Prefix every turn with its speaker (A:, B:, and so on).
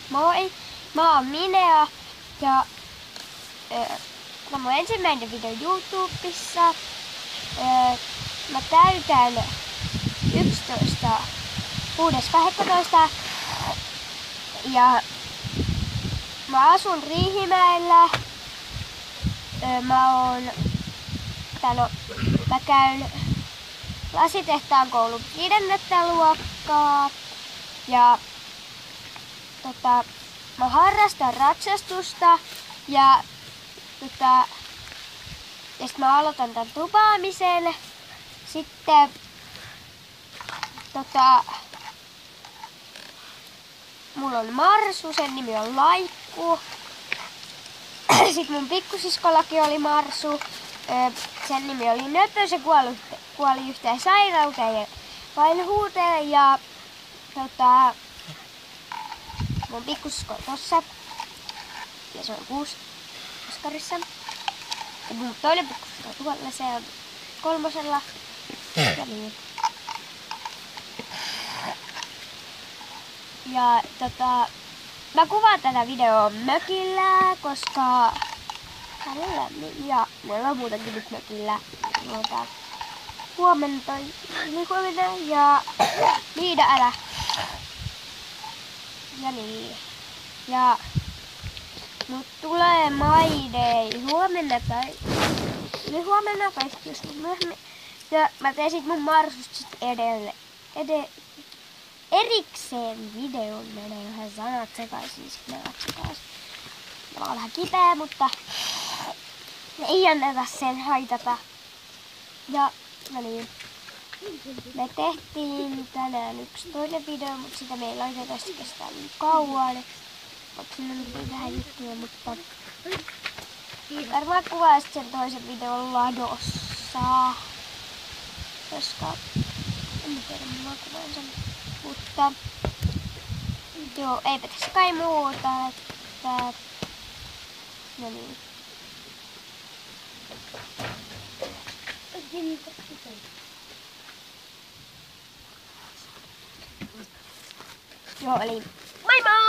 A: Moi! Mä oon Minea ja tämä on mun ensimmäinen video YouTubessa. Mä täytän 6.12. Ja mä asun Riihimäellä. Mä käyn Lasitehtaan koulun 5. luokkaa ja mä harrastan ratsastusta ja sit mä aloitan tän tupaamisen. Sitten mulla on Marsu, sen nimi on Laikku. Sitten mun pikkusiskollakin oli Marsu, sen nimi oli Nöpö, se kuoli yhteen sairauteen ja vanhuuteen ja mun pikkusisko on tossa ja se on 6 Oskarissa. Ja mun toinen pikkusisko on tuolla, se on 3. Ja niin. Ja mä kuvaan tätä videoa mökillä, koska täällä on lämmin ja meillä on muutenkin nyt mökillä. Mulla on täällä huomenna ja Liida älä. Ja niin. Ja mut tulee maidei huomenna tai joskus myöhemmin. Ja mä teen sit mun Marsusta sit erikseen videon, menee vähän sanat sekaisin, sit menevät sekaisin. Mä oon vähän kipeä, mutta ei anneta sen haitata. Ja niin. Me tehtiin tänään yksi toinen video, mutta sitä me ei laiteta, se kestää niin kauan. Vaikka siinä on vähän juttuja, mutta varmaan kuvaa sen toisen videon ladossa. Koska en tiedä, mä kuvaan sen. Mutta joo, eipä tässä kai muuta, että no niin. Joo, eli moi moi!